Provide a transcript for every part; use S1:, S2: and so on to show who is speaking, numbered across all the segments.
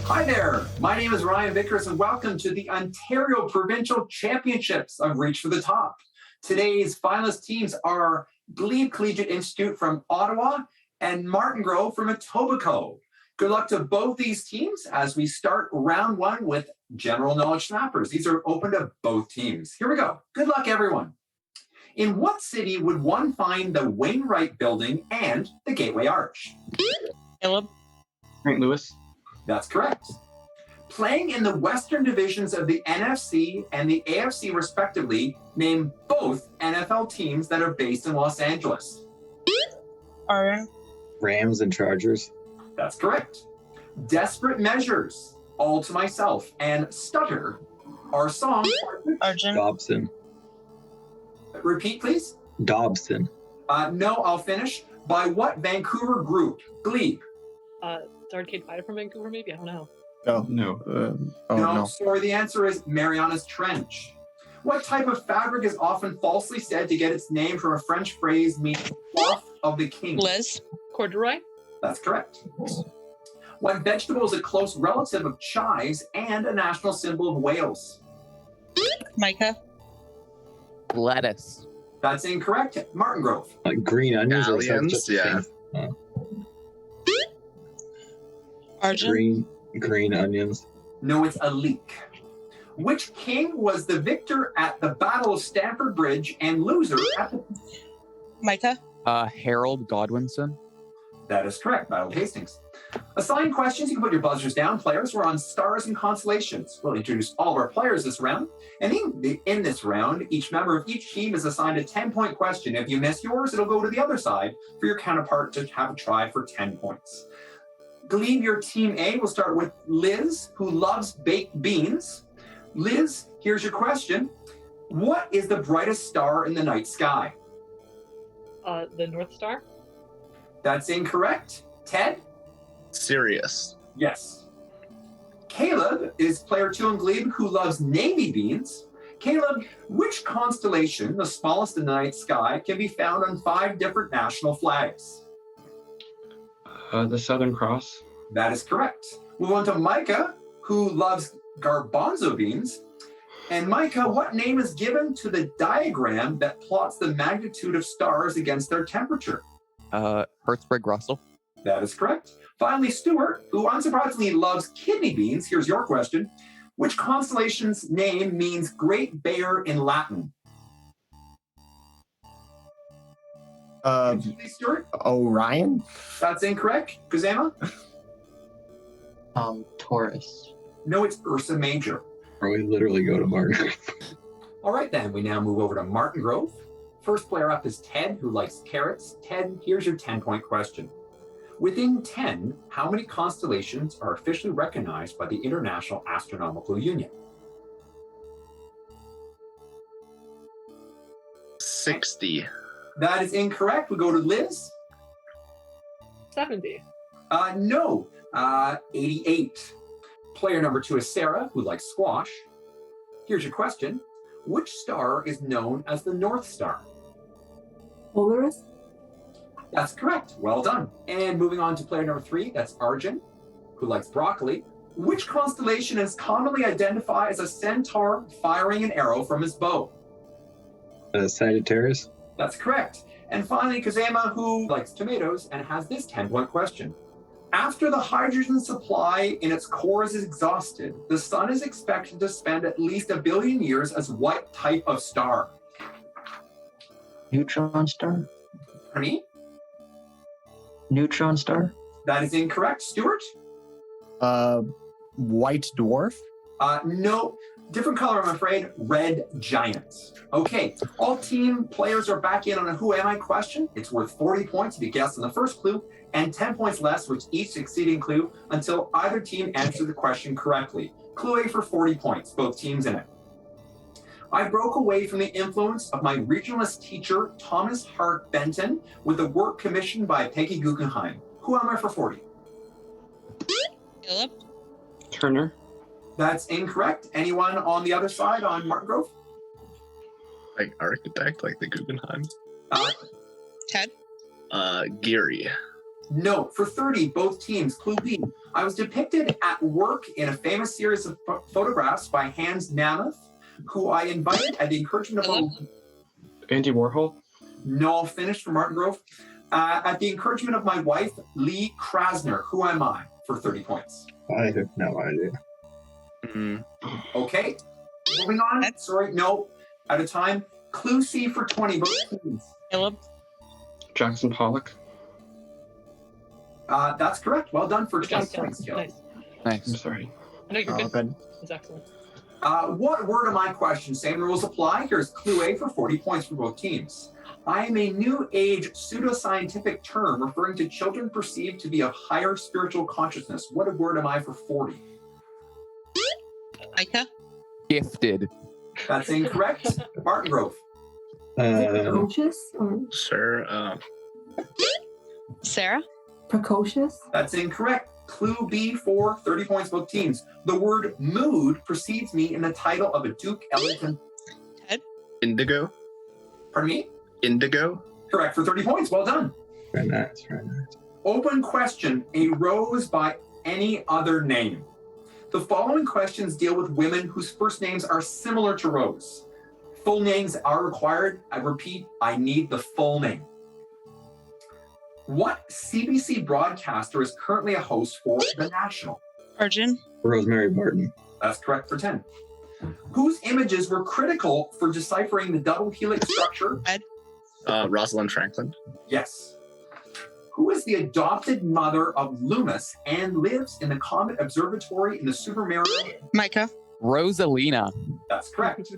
S1: Hi there, my name is Ryan Vickers and welcome to the Ontario Provincial Championships of Reach for the Top. Today's finalist teams are Glebe Collegiate Institute from Ottawa and Martingrove from Etobicoke. Good luck to both these teams as we start round one with general knowledge snappers. These are open to both teams. Here we go. Good luck, everyone. In what city would one find the Wainwright Building and the Gateway Arch?
S2: Caleb.
S3: St. Louis.
S1: That's correct. Playing in the Western divisions of the NFC and the AFC respectively, name both NFL teams that are based in Los Angeles.
S2: Aaron.
S4: Rams and Chargers.
S1: That's correct. Desperate Measures, All to Myself, and Stutter are songs.
S2: Arjun.
S4: Dobson.
S1: Repeat, please.
S4: Dobson.
S1: No, I'll finish. By what Vancouver group? Glebe.
S5: It's Arcade Fighter from Vancouver, maybe? I don't know.
S1: No, sorry, the answer is Mariana's Trench. What type of fabric is often falsely said to get its name from a French phrase meaning cloth of the king?
S2: Liz.
S5: Corduroy?
S1: That's correct. What vegetable is a close relative of chives and a national symbol of Wales?
S2: Micah.
S6: Lettuce.
S1: That's incorrect. Martingrove.
S4: Green onions. or
S7: Scallions,
S4: just the
S7: yeah.
S4: same?
S2: Arjun.
S4: Green onions.
S1: No, it's a leek. Which king was the victor at the Battle of Stamford Bridge and loser at the...
S2: Micah.
S6: Harold Godwinson.
S1: That is correct. Battle of Hastings. Assign questions. You can put your buzzers down. Players, we're on stars and constellations. We'll introduce all of our players this round. And in this round, each member of each team is assigned a 10-point question. If you miss yours, it'll go to the other side for your counterpart to have a try for 10 points. Glebe, your team A will start with Liz, who loves baked beans. Liz, here's your question. What is the brightest star in the night sky?
S5: The North Star?
S1: That's incorrect. Ted?
S7: Sirius.
S1: Yes. Caleb is player 2 in Glebe who loves navy beans. Caleb, which constellation, the smallest in the night sky, can be found on 5 different national flags?
S3: The Southern Cross.
S1: That is correct. Move on to Micah, who loves garbanzo beans. And Micah, what name is given to the diagram that plots the magnitude of stars against their temperature?
S6: Hertzberg Russell.
S1: That is correct. Finally, Stuart, who unsurprisingly loves kidney beans. Here's your question. Which constellation's name means Great Bear in Latin? Stuart?
S8: Orion?
S1: That's incorrect. Kuzama?
S8: Taurus.
S1: No, it's Ursa Major.
S4: Or we literally go to Martin.
S1: All right, then. We now move over to Martingrove. First player up is Ted, who likes carrots. Ted, here's your 10-point question. Within 10, how many constellations are officially recognized by the International Astronomical Union?
S7: 60.
S1: That is incorrect. We go to Liz.
S5: 70.
S1: No, 88. Player number 2 is Sarah, who likes squash. Here's your question. Which star is known as the North Star?
S9: Polaris?
S1: That's correct. Well done. And moving on to player number 3, that's Arjun, who likes broccoli. Which constellation is commonly identified as a centaur firing an arrow from his bow?
S4: Sagittarius.
S1: That's correct. And finally, Kazama, who likes tomatoes and has this 10-point question. After the hydrogen supply in its core is exhausted, the sun is expected to spend at least 1 billion years as what type of star?
S8: Neutron star?
S1: Honey?
S8: Neutron star?
S1: That is incorrect. Stuart?
S8: White dwarf?
S1: No. Different color, I'm afraid. Red giant. Okay, all team players are back in on a Who Am I question. It's worth 40 points if you guess on the first clue, and 10 points less with each succeeding clue until either team answers the question correctly. Clue A for 40 points, both teams in it. I broke away from the influence of my regionalist teacher, Thomas Hart Benton, with a work commissioned by Peggy Guggenheim. Who am I for 40?
S2: Caleb.
S3: Turner.
S1: That's incorrect. Anyone on the other side on Martingrove?
S7: Like architect, like the Guggenheim.
S2: Ted.
S7: Geary.
S1: No. For 30, both teams. Clue B. I was depicted at work in a famous series of photographs by Hans Mammoth, who I invited at the encouragement of
S3: Andy Warhol.
S1: No, I'll finish for Martingrove. At the encouragement of my wife, Lee Krasner. Who am I? For 30 points.
S4: I have no idea.
S1: Okay. Moving on. Sorry, no. Out of time. Clue C for 20, both teams.
S2: Caleb.
S3: Jackson Pollock.
S1: That's correct. Well done for
S5: Good
S1: 20
S5: job, Caleb.
S1: points, Caleb.
S5: Nice.
S3: I'm
S6: Nice.
S3: sorry.
S5: I know you're
S8: Oh,
S5: good.
S8: good.
S5: That's excellent.
S1: What word am I question? Same rules apply. Here's Clue A for 40 points for both teams. I am a new age pseudoscientific term referring to children perceived to be of higher spiritual consciousness. What word am I for 40?
S2: Micah.
S6: Gifted.
S1: That's incorrect. Martingrove.
S9: Precocious or
S7: Sure.
S2: Sarah.
S9: precocious?
S1: That's incorrect. Clue B for 30 points both teams. The word mood precedes me in the title of a Duke Ellington.
S7: Indigo.
S1: Pardon me?
S7: Indigo.
S1: Correct for 30 points. Well done.
S4: Very nice, very nice.
S1: Open question. A rose by any other name. The following questions deal with women whose first names are similar to Rose. Full names are required. I repeat, I need the full name. What CBC broadcaster is currently a host for The National?
S2: Arjun.
S4: Rosemary Barton.
S1: That's correct for 10. Whose images were critical for deciphering the double helix structure?
S7: Rosalind Franklin.
S1: Yes. Who is the adopted mother of Loomis and lives in the Comet Observatory in the Super Mario?
S2: Micah.
S6: Rosalina.
S1: That's correct.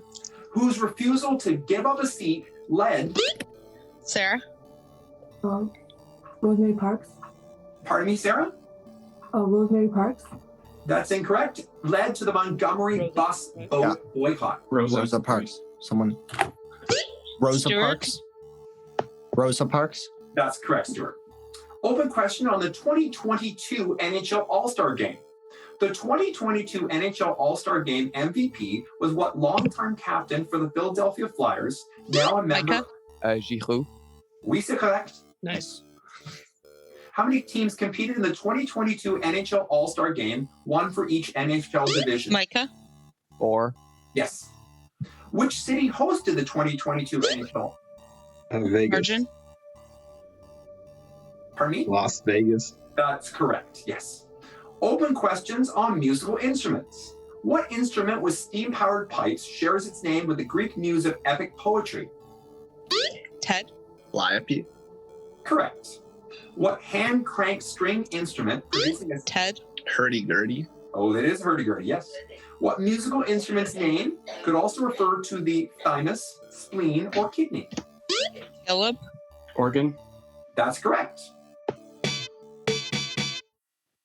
S1: Whose refusal to give up a seat led,
S2: Sarah.
S9: Rosemary Parks.
S1: pardon me, Sarah?
S9: Rosemary Parks.
S1: That's incorrect. Led to the Montgomery
S5: Rosa,
S1: bus
S5: right?
S1: boat boycott.
S8: Rosa Parks. Someone. Rosa
S2: Stuart?
S8: Parks. Rosa Parks.
S1: That's correct, Stuart. Open question on the 2022 NHL All-Star Game. The 2022 NHL All-Star Game MVP was what longtime captain for the Philadelphia Flyers, now a member.
S2: Micah?
S6: Giroux.
S1: Oui, c'est correct.
S5: Nice.
S1: How many teams competed in the 2022 NHL All-Star Game, one for each NHL division?
S2: Micah.
S6: Or
S1: Yes. Which city hosted the 2022 NHL?
S4: Vegas.
S2: Arjun.
S1: Pardon me?
S4: Las Vegas.
S1: That's correct, yes. Open questions on musical instruments. What instrument with steam-powered pipes shares its name with the Greek muse of epic poetry?
S2: Ted.
S7: Calliope.
S1: Correct. What hand-cranked string instrument producing a...
S2: Ted.
S7: Hurdy-gurdy.
S1: Oh, that is hurdy-gurdy, yes. What musical instrument's name could also refer to the thymus, spleen, or kidney?
S2: Caleb.
S3: Organ.
S1: That's correct.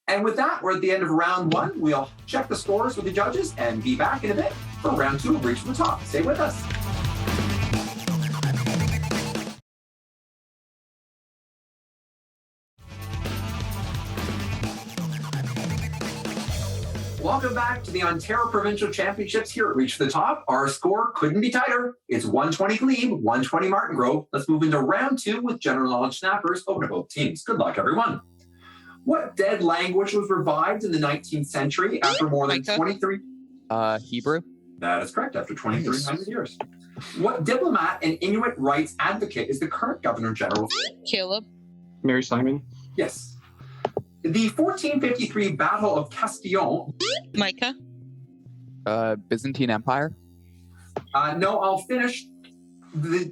S1: And with that, we're at the end of round one. We'll check the scores with the judges and be back in a bit for round two of Reach for the Top. Stay with us. Welcome back to the Ontario Provincial Championships here at Reach for the Top. Our score couldn't be tighter. It's 120 Glebe, 120 Martingrove. Let's move into round two with general knowledge snappers open to both teams. Good luck, everyone. What dead language was revived in the 19th century after more than
S2: Micah?
S1: 23?
S6: Hebrew.
S1: That is correct, after 2,300 years. What diplomat and Inuit rights advocate is the current Governor General?
S2: Caleb.
S3: Mary Simon.
S1: Yes. The 1453 Battle of Castillon.
S2: Micah.
S6: Byzantine Empire.
S1: No, I'll finish.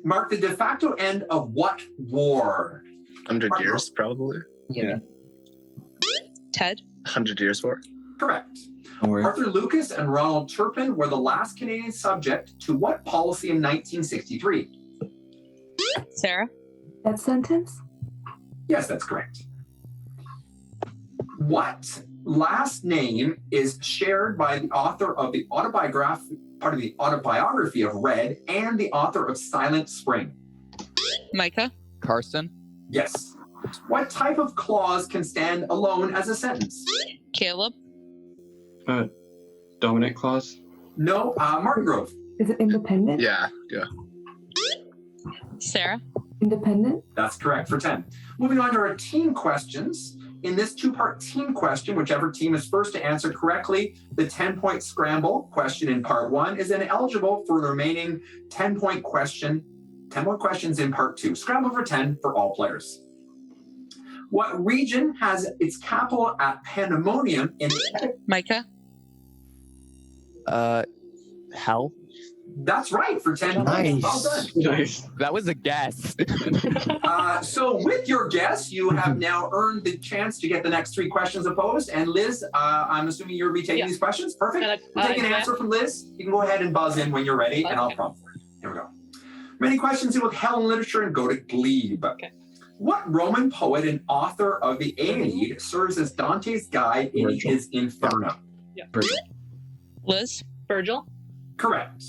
S1: Mark the de facto end of what war?
S7: 100 years, probably.
S4: Yeah.
S2: Ted.
S7: 100 years war.
S1: Correct.
S8: Don't worry.
S1: Arthur Lucas and Ronald Turpin were the last Canadian subject to what policy in 1963?
S2: Sarah.
S9: That sentence?
S1: Yes, that's correct. What last name is shared by the author of the autobiography of Red and the author of Silent Spring?
S2: Micah.
S6: Carson.
S1: Yes. What type of clause can stand alone as a sentence?
S2: Caleb.
S3: Dominant clause.
S1: No, Martingrove.
S9: Is it independent?
S7: Yeah.
S2: Sarah.
S9: Independent.
S1: That's correct for 10. Moving on to our team questions. In this two-part team question, whichever team is first to answer correctly, the 10-point scramble question in part 1 is ineligible for the remaining 10-point questions in part 2. Scramble for 10 for all players. What region has its capital at Pandemonium in...
S2: Micah.
S6: Hell.
S1: That's right for 10 points. Well done.
S3: Nice.
S6: That was a guess.
S1: So with your guess, you have now earned the chance to get the next 3 questions opposed. And Liz, I'm assuming you'll be taking these questions. Perfect. We'll take an answer from Liz. You can go ahead and buzz in when you're ready, and I'll prompt for it. Here we go. Many questions deal with hell and literature and go to Glebe.
S5: Okay.
S1: What Roman poet and author of the Aeneid serves as Dante's guide in
S4: Virgil.
S1: his Inferno?
S5: Yeah.
S4: Virgil.
S2: Liz.
S5: Virgil.
S1: Correct.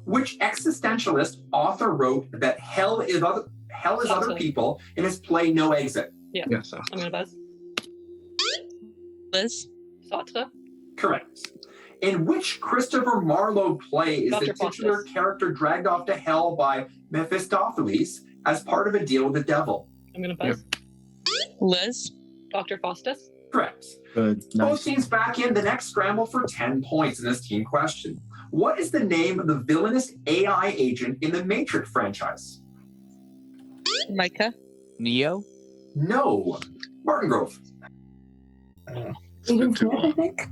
S1: Which existentialist author wrote that hell is other people in his play No Exit?
S3: Yes.
S5: I'm gonna buzz.
S2: Liz.
S5: Sartre.
S1: Correct. In which Christopher Marlowe play is
S5: Dr.
S1: the titular
S5: Faustus.
S1: character dragged off to hell by Mephistopheles as part of a deal with the devil?
S5: I'm gonna buzz.
S2: Liz.
S5: Dr. Faustus.
S1: Correct.
S8: Good.
S1: Both
S8: Nice.
S1: teams back in the next scramble for 10 points in this team question. What is the name of the villainous AI agent in the Matrix franchise?
S2: Micah.
S6: Neo.
S1: No. Martingrove.
S9: Agent Smith, I think.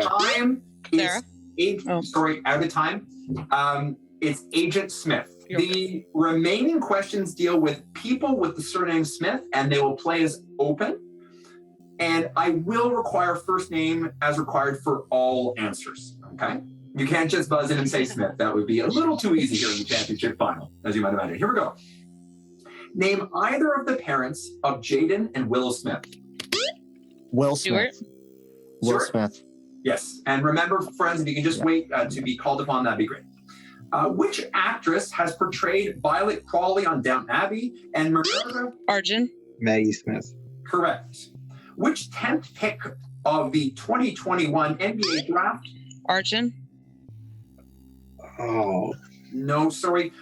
S1: Time
S2: Sarah?
S1: is out of time. It's Agent Smith.
S5: You're
S1: The remaining questions deal with people with the surname Smith, and they will play as open. And I will require first name as required for all answers. Okay? You can't just buzz in and say Smith. That would be a little too easy here in the championship final, as you might imagine. Here we go. Name either of the parents of Jaden and Willow Smith.
S8: Will
S2: Stewart.
S8: Smith. Will
S1: Stewart?
S8: Smith.
S1: Yes. And remember, friends, if you can just wait to be called upon, that'd be great. Which actress has portrayed Violet Crawley on Downton Abbey and Minerva?
S2: Arjun.
S4: Maggie Smith.
S1: Correct. Which 10th pick of the 2021 NBA draft?
S2: Arjun.
S4: Oh,
S1: No, sorry.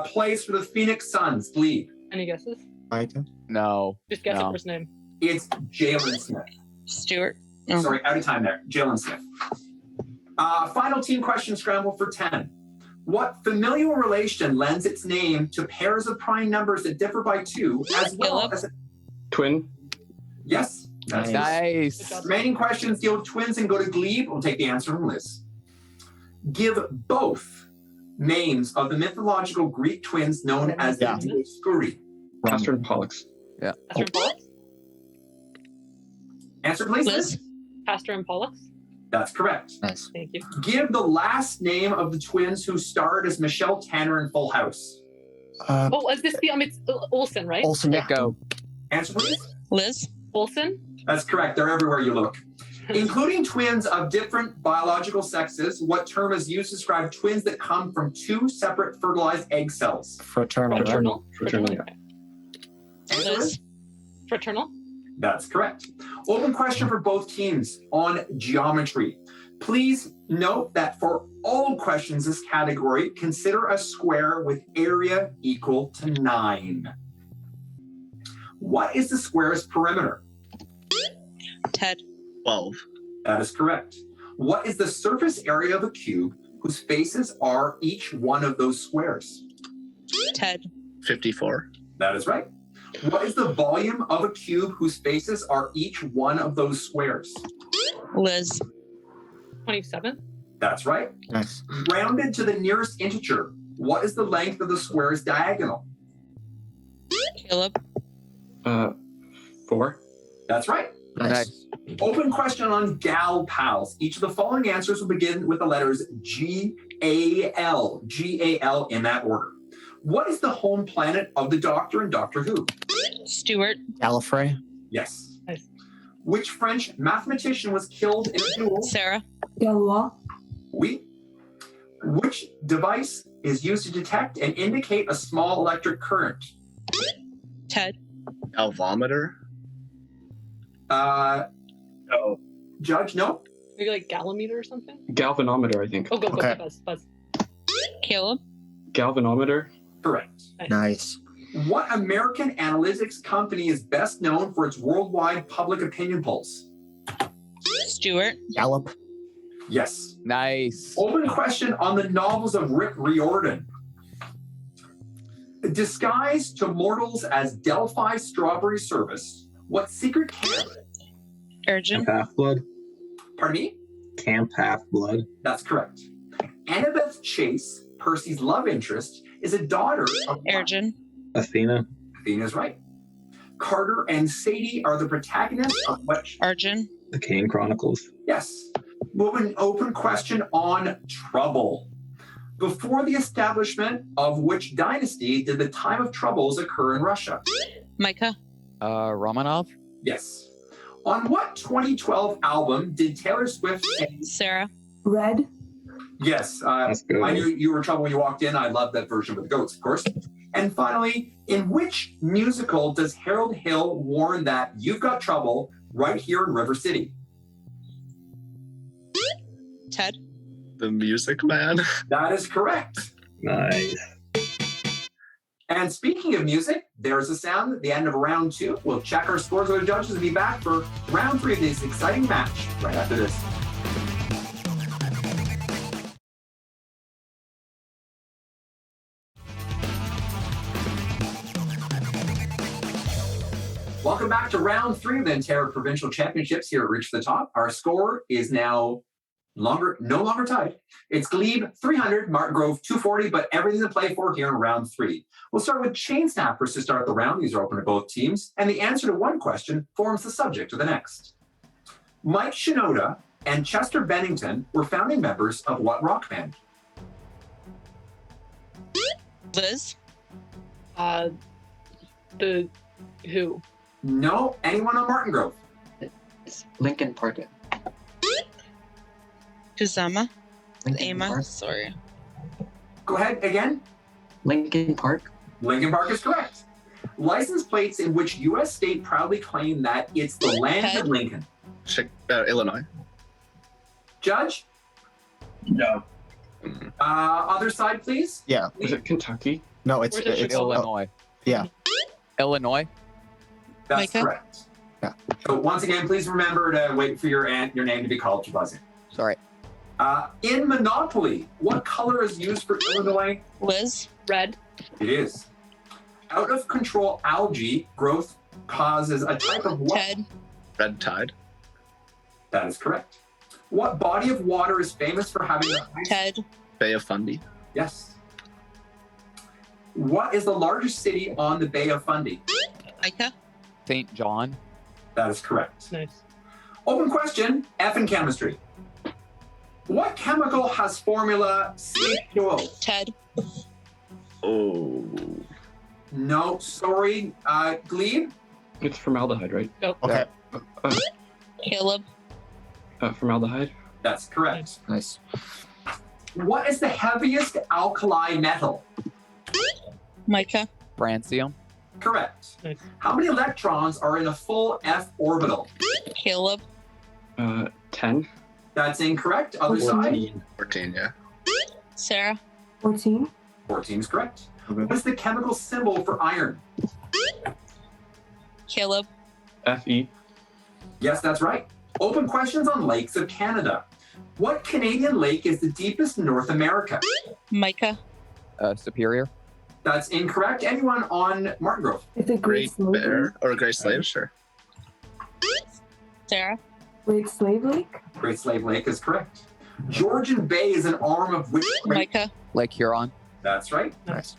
S1: Plays for the Phoenix Suns. Glebe.
S5: Any guesses?
S8: Micah.
S6: No.
S5: Just guess
S6: No.
S5: the first name.
S1: It's Jalen Smith.
S2: Stewart. Oh.
S1: Sorry, out of time there. Jalen Smith. Final team question scramble for 10. What familial relation lends its name to pairs of prime numbers that differ by 2, as well
S2: Philip.
S1: as...
S3: Twin.
S1: Yes. That's it.
S6: Nice.
S5: Good job.
S1: Remaining questions deal with twins and go to Glebe. We'll take the answer from Liz. Give both names of the mythological Greek twins known as
S8: Yeah.
S1: the Dioscuri.
S3: Castor and Pollux.
S5: Castor and Pollux.
S1: Answer, please, Liz.
S2: Liz.
S5: Castor and Pollux.
S1: That's correct.
S8: Nice.
S5: Thank you.
S1: Give the last name of the twins who starred as Michelle Tanner in Full House.
S5: Oh, is this the it's Olsen, right?
S8: Olsen. Yeah.
S6: Go.
S1: Answer, please.
S2: Liz.
S5: Olsen.
S1: That's correct. They're everywhere you look. Including twins of different biological sexes, what term is used to describe twins that come from 2 separate fertilized egg cells?
S8: Fraternal. right?
S5: Fraternal.
S3: Fraternal, yeah.
S5: Okay.
S1: Answer,
S2: Liz.
S1: Liz?
S5: Fraternal.
S1: That's correct. Open question for both teams on geometry. Please note that for all questions in this category, consider a square with area equal to 9. What is the square's perimeter?
S2: Ted.
S7: 12.
S1: That is correct. What is the surface area of a cube whose faces are each one of those squares?
S2: Ted.
S7: 54.
S1: That is right. What is the volume of a cube whose faces are each one of those squares?
S2: Liz.
S5: 27.
S1: That's right.
S8: Nice.
S1: Rounded to the nearest integer, what is the length of the square's diagonal?
S2: Caleb.
S3: 4.
S1: That's right.
S8: Nice.
S1: Open question on gal pals. Each of the following answers will begin with the letters G-A-L. G-A-L in that order. What is the home planet of the Doctor in Doctor Who?
S2: Stewart.
S8: Gallifrey.
S1: Yes.
S5: Nice.
S1: Which French mathematician was killed in a duel?
S2: Sarah.
S9: Galois.
S1: Oui. Which device is used to detect and indicate a small electric current?
S2: Ted.
S7: Galvometer.
S1: Oh. Judge, no?
S5: Maybe like gallimeter or something.
S3: Galvanometer, I think.
S5: Oh, go,
S8: Okay.
S5: buzz.
S2: Caleb.
S3: Galvanometer.
S1: Correct.
S8: Nice.
S1: What American analytics company is best known for its worldwide public opinion polls?
S2: Stewart.
S8: Gallup.
S1: Yes.
S6: Nice.
S1: Open question on the novels of Rick Riordan. Disguised to mortals as Delphi Strawberry Service, what secret camp?
S2: Urgent.
S4: Camp Half-Blood.
S1: Pardon me?
S4: Camp Half-Blood.
S1: That's correct. Annabeth Chase, Percy's love interest, is a daughter of
S2: Urgent.
S4: Athena.
S1: Athena's right. Carter and Sadie are the protagonists of what?
S2: Urgent.
S4: The Kane Chronicles.
S1: Yes. Moving open question on trouble. Before the establishment of which dynasty did the time of troubles occur in Russia?
S2: Micah.
S6: Romanov.
S1: Yes. On what 2012 album did Taylor Swift sing?
S2: Sarah.
S9: Red.
S1: Yes.
S4: That's good.
S1: I knew you were in trouble when you walked in. I love that version with the goats, of course. And finally, in which musical does Harold Hill warn that you've got trouble right here in River City?
S2: Ted.
S7: The Music Man.
S1: That is correct.
S4: Nice.
S1: And speaking of music, there's a sound at the end of round 2. We'll check our scores with the judges and be back for round 3 of this exciting match right after this. Welcome back to round 3 of the Ontario Provincial Championships here at Reach for the Top. Our score is now no longer tied. It's Glebe 300, Martingrove 240, but everything to play for here in round 3. We'll start with chain snappers to start the round. These are open to both teams, and the answer to one question forms the subject of the next. Mike Shinoda and Chester Bennington were founding members of what rock band?
S2: Liz.
S5: The Who?
S1: No, anyone on Martingrove?
S8: Lincoln Park.
S2: Kuzama.
S8: Lincoln
S2: Ama.
S8: Park.
S2: Sorry.
S1: Go ahead again.
S8: Lincoln Park.
S1: Lincoln Park is correct. License plates in which U.S. state proudly claim that it's the land of Lincoln.
S7: Illinois.
S1: Judge?
S4: No.
S1: Other side, please.
S8: Yeah.
S3: Is it Kentucky?
S8: No, it's
S5: Where's it?
S6: Illinois.
S8: Yeah.
S6: Illinois.
S1: That's
S2: Micah?
S1: correct.
S8: Yeah.
S1: So once again, please remember to wait for your name to be called to buzzing.
S6: Sorry.
S1: In Monopoly, what color is used for Illinois?
S2: Liz.
S5: Red.
S1: It is. Out of control algae growth causes a type of what?
S2: Ted.
S7: Red Tide.
S1: That is correct. What body of water is famous for having the highest?
S2: Ted.
S7: Bay of Fundy.
S1: Yes. What is the largest city on the Bay of Fundy?
S2: Micah.
S6: St. John.
S1: That is correct.
S5: Nice.
S1: Open question, F in chemistry. What chemical has formula CH2O?
S2: Ted.
S7: Oh.
S1: No, sorry. Glebe?
S3: It's formaldehyde, right?
S8: Okay.
S2: Caleb.
S3: Formaldehyde.
S1: That's correct.
S8: Nice.
S1: What is the heaviest alkali metal?
S2: Micah.
S6: Francium.
S1: Correct.
S5: Nice.
S1: How many electrons are in a full f orbital?
S2: Caleb.
S3: 10.
S1: That's incorrect. Other side?
S7: 14, yeah.
S2: Sarah.
S9: 14.
S1: 14 is correct.
S3: Okay.
S1: What is the chemical symbol for iron?
S2: Caleb.
S3: Fe.
S1: Yes, that's right. Open questions on lakes of Canada. What Canadian lake is the deepest in North America?
S2: Micah.
S6: Superior.
S1: That's incorrect. Anyone on Martingrove?
S9: It's a
S7: Great Bear. Or Great Slave, sure.
S2: Sarah.
S9: Great Slave Lake.
S1: Great Slave Lake is correct. Georgian Bay is an arm of which great?
S2: Micah.
S6: Lake Huron.
S1: That's right.
S8: Nice.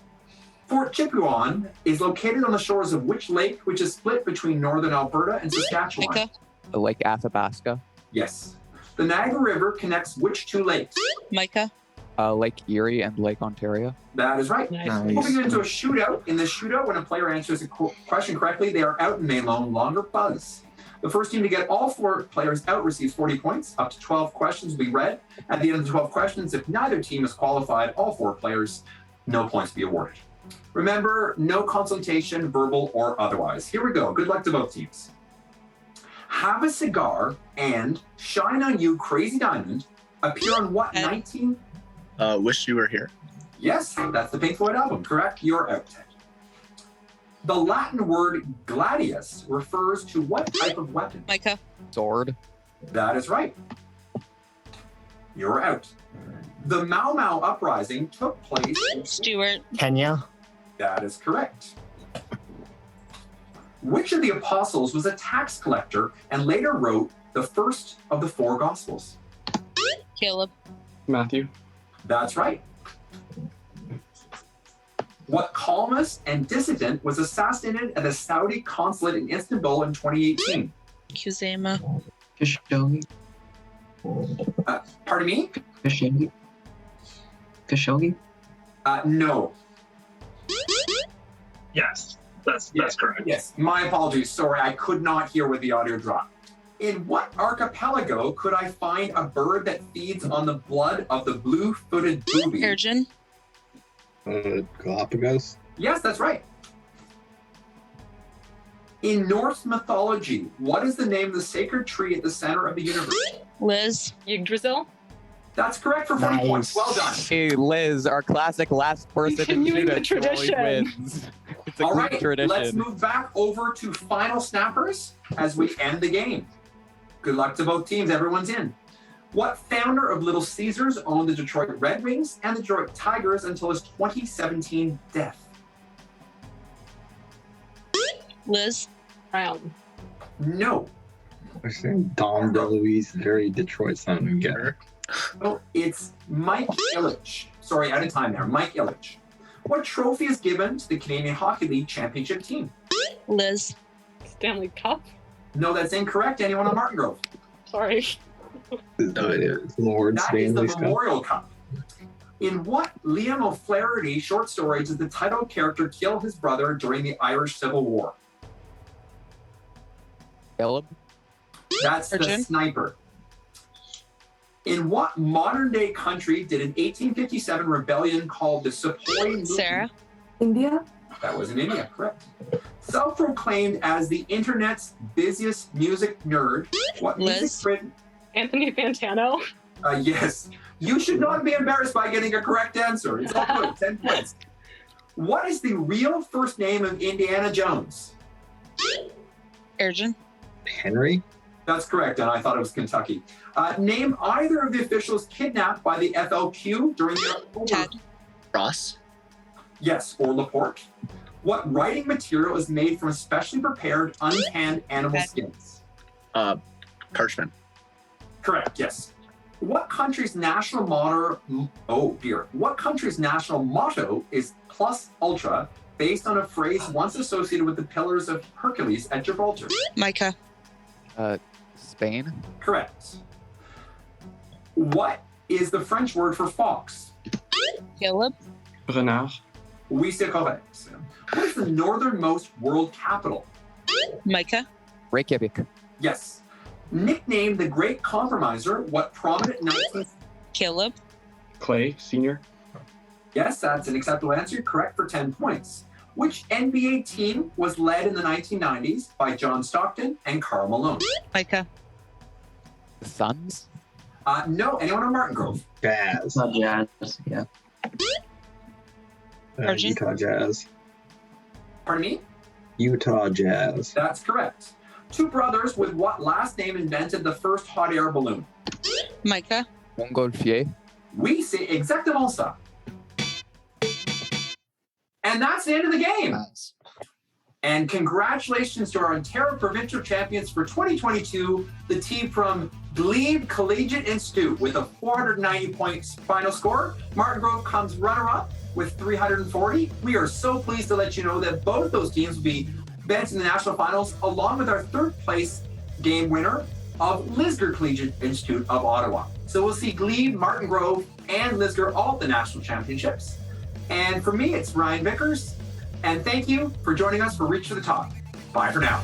S1: Fort Chipewyan is located on the shores of which lake, which is split between northern Alberta and Saskatchewan?
S2: Micah.
S6: Lake Athabasca.
S1: Yes. The Niagara River connects which two lakes?
S2: Micah.
S6: Lake Erie and Lake Ontario.
S1: That is right.
S5: Nice.
S8: Nice.
S1: Moving into a shootout. In this shootout, when a player answers a question correctly, they are out and may no longer buzz. The first team to get all 4 players out receives 40 points. Up to 12 questions will be read. At the end of the 12 questions, if neither team is qualified, all 4 players, no points be awarded. Remember, no consultation, verbal or otherwise. Here we go. Good luck to both teams. Have a Cigar and Shine on You, Crazy Diamond appear on what 19?
S7: Wish You Were Here.
S1: Yes, that's the Pink Floyd album, correct? You're out, Ted. The Latin word gladius refers to what type of weapon?
S2: Micah.
S6: Sword.
S1: That is right. You're out. The Mau Mau uprising took place in
S2: Stewart.
S7: Kenya.
S1: That is correct. Which of the apostles was a tax collector and later wrote the first of the 4 Gospels?
S2: Caleb.
S3: Matthew.
S1: That's right. What columnist and dissident was assassinated at the Saudi consulate in Istanbul in 2018?
S2: Kuzema.
S8: Khashoggi.
S1: Pardon me?
S8: Khashoggi. Khashoggi.
S1: No.
S4: Yes, that's correct.
S1: Yes, my apologies. Sorry, I could not hear with the audio drop. In what archipelago could I find a bird that feeds on the blood of the blue-footed booby?
S2: Urgin.
S4: Galapagos.
S1: Yes, that's right. In Norse mythology, what is the name of the sacred tree at the center of the universe?
S2: Liz.
S5: Yggdrasil.
S1: That's correct for 40 points. Well done.
S6: Hey, Liz, our classic last person
S5: Continuing
S6: to
S5: the
S6: shoot a droid
S5: tradition.
S6: wins. It's a
S1: All
S6: good
S1: right,
S6: tradition.
S1: let's move back over to final snappers as we end the game. Good luck to both teams. Everyone's in. What founder of Little Caesars owned the Detroit Red Wings and the Detroit Tigers until his 2017 death?
S2: Liz.
S5: Brown.
S1: No.
S4: I think Dom DeLuise, very Detroit sounding guy.
S1: No, it's Mike Ilitch. Sorry, out of time there. Mike Ilitch. What trophy is given to the Canadian Hockey League championship team?
S2: Liz.
S5: Stanley Cup.
S1: No, that's incorrect. Anyone on Martingrove?
S5: Sorry.
S7: No idea.
S4: Lord
S1: That is the
S4: Stanley's Cup.
S1: Memorial Cup. In what Liam O'Flaherty short story does the title character kill his brother during the Irish Civil War?
S6: Caleb.
S1: That's the
S2: Urgin.
S1: sniper. In what modern day country did an 1857 rebellion called the Sepoy Movement?
S2: Sarah.
S9: India.
S1: That was in India, correct. Self-proclaimed as the internet's busiest music nerd, what
S2: Liz.
S1: music critic?
S5: Anthony Fantano.
S1: Yes. You should not be embarrassed by getting a correct answer. It's all good. 10 points. What is the real first name of Indiana Jones?
S2: Urgin.
S4: Henry?
S1: That's correct, and I thought it was Kentucky. Name either of the officials kidnapped by the FLQ during the October.
S2: Ted.
S7: Ross.
S1: Yes, or Laporte. What writing material is made from specially prepared, untanned animal
S2: Ted.
S1: skins?
S7: Parchment.
S1: Correct, yes. What country's national motto? Oh dear. What country's national motto is plus ultra, based on a phrase once associated with the Pillars of Hercules at Gibraltar?
S2: Micah.
S6: Spain.
S1: Correct. What is the French word for fox?
S2: Caleb.
S3: Renard.
S1: Oui, c'est correct. What is the northernmost world capital?
S2: Micah.
S6: Reykjavik.
S1: Yes. Nicknamed the Great Compromiser, what prominent 19th?
S2: Caleb.
S3: Clay, Senior.
S1: Yes, that's an acceptable answer. Correct for 10 points. Which NBA team was led in the 1990s by John Stockton and Karl Malone?
S2: Micah.
S6: The Suns.
S1: No. Anyone on Martingrove?
S4: Jazz.
S8: Not Jazz. Yeah.
S2: Urgent.
S4: Utah Jazz.
S1: Pardon me?
S4: Utah Jazz.
S1: That's correct. Two brothers with what last name invented the first hot air balloon?
S2: Micah.
S6: Montgolfier.
S1: Oui, c'est exactement ça. And that's the end of the game.
S7: Nice.
S1: And congratulations to our Ontario Provincial Champions for 2022, the team from Glebe Collegiate Institute with a 490 points final score. Martingrove comes runner-up with 340. We are so pleased to let you know that both those teams will be advanced in the national finals, along with our third place game winner of Lisgar Collegiate Institute of Ottawa. So we'll see Glebe, Martingrove, and Lisgar all at the national championships. And for me, it's Ryan Vickers. And thank you for joining us for Reach to the Top. Bye for now.